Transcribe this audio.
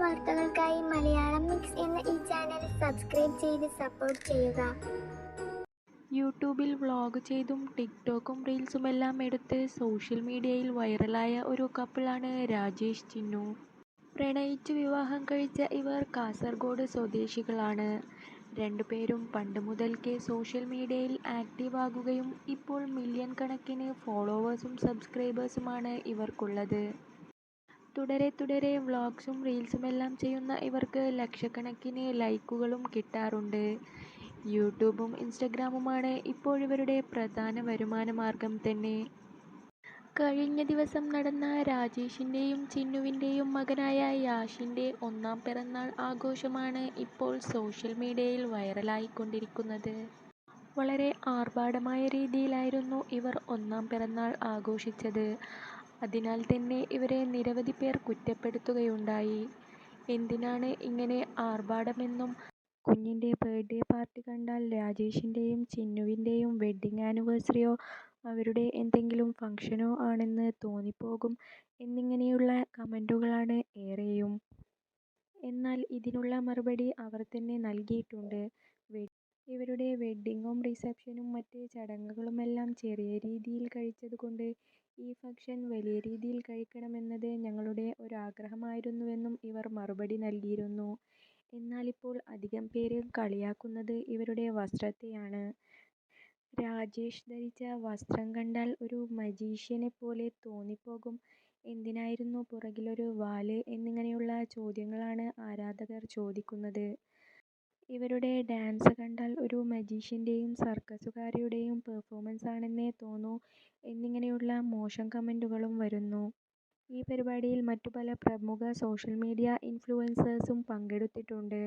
വാർത്തകൾക്കായി മലയാളം മിക്സ് എന്ന ഈ ചാനൽ സബ്സ്ക്രൈബ് ചെയ്ത് സപ്പോർട്ട് ചെയ്യുക. യൂട്യൂബിൽ വ്ളോഗ് ചെയ്തും ടിക്ടോക്കും റീൽസുമെല്ലാം എടുത്ത് സോഷ്യൽ മീഡിയയിൽ വൈറലായ ഒരു കപ്പിളാണ് രാജേഷ് ചിന്നു. പ്രണയിച്ചു വിവാഹം കഴിച്ച ഇവർ കാസർഗോഡ് സ്വദേശികളാണ്. രണ്ടുപേരും പണ്ട് മുതൽക്കേ സോഷ്യൽ മീഡിയയിൽ ആക്റ്റീവ് ആകുകയും ഇപ്പോൾ മില്യൺ കണക്കിന് ഫോളോവേഴ്സും സബ്സ്ക്രൈബേഴ്സുമാണ് ഇവർക്കുള്ളത്. തുടരെ തുടരെ വ്ളോഗ്സും റീൽസുമെല്ലാം ചെയ്യുന്ന ഇവർക്ക് ലക്ഷക്കണക്കിന് ലൈക്കുകളും കിട്ടാറുണ്ട്. യൂട്യൂബും ഇൻസ്റ്റഗ്രാമുമാണ് ഇപ്പോഴിവരുടെ പ്രധാന വരുമാന മാർഗം തന്നെ. കഴിഞ്ഞ ദിവസം നടന്ന രാജേഷിൻ്റെയും ചിന്നുവിൻ്റെയും മകനായ യാഷിൻ്റെ ഒന്നാം പിറന്നാൾ ആഘോഷമാണ് ഇപ്പോൾ സോഷ്യൽ മീഡിയയിൽ വൈറലായിക്കൊണ്ടിരിക്കുന്നത്. വളരെ ആർഭാടമായ രീതിയിലായിരുന്നു ഇവർ ഒന്നാം പിറന്നാൾ ആഘോഷിച്ചത്. അതിനാൽ തന്നെ ഇവരെ നിരവധി പേർ കുറ്റപ്പെടുത്തുകയുണ്ടായി. എന്തിനാണ് ഇങ്ങനെ ആർഭാടമെന്നും കുഞ്ഞിൻ്റെ ബർത്ത്ഡേ പാർട്ടി കണ്ടാൽ രാജേഷിൻ്റെയും ചിന്നുവിൻ്റെയും വെഡ്ഡിംഗ് ആനിവേഴ്സറിയോ അവരുടെ എന്തെങ്കിലും ഫംഗ്ഷനോ ആണെന്ന് തോന്നിപ്പോകും എന്നിങ്ങനെയുള്ള കമൻറ്റുകളാണ് ഏറെയും. എന്നാൽ ഇതിനുള്ള മറുപടി അവർ തന്നെ നൽകിയിട്ടുണ്ട്. ഇവരുടെ വെഡ്ഡിങ്ങും റിസപ്ഷനും മറ്റ് ചടങ്ങുകളുമെല്ലാം ചെറിയ രീതിയിൽ കഴിച്ചതുകൊണ്ട് ഈ ഫംഗ്ഷൻ വലിയ രീതിയിൽ കഴിക്കണമെന്നത് ഞങ്ങളുടെ ഒരാഗ്രഹമായിരുന്നുവെന്നും ഇവർ മറുപടി നൽകിയിരുന്നു. എന്നാലിപ്പോൾ അധികം പേരും കളിയാക്കുന്നത് ഇവരുടെ വസ്ത്രത്തെയാണ്. രാജേഷ് ധരിച്ച വസ്ത്രം കണ്ടാൽ ഒരു മജീഷ്യനെപ്പോലെ തോന്നിപ്പോകും. എന്തിനായിരുന്നു പുറകിലൊരു വാല് എന്നിങ്ങനെയുള്ള ചോദ്യങ്ങളാണ് ആരാധകർ ചോദിക്കുന്നത്. ഇവരുടെ ഡാൻസ് കണ്ടാൽ ഒരു മജീഷ്യൻ്റെയും സർക്കസുകാരിയുടെയും പെർഫോമൻസ് ആണെന്നേ തോന്നൂ എന്നിങ്ങനെയുള്ള മോശം കമൻറ്റുകളും വരുന്നു. ഈ പരിപാടിയിൽ മറ്റു പല പ്രമുഖ സോഷ്യൽ മീഡിയ ഇൻഫ്ലുവൻസേഴ്സും പങ്കെടുത്തിട്ടുണ്ട്.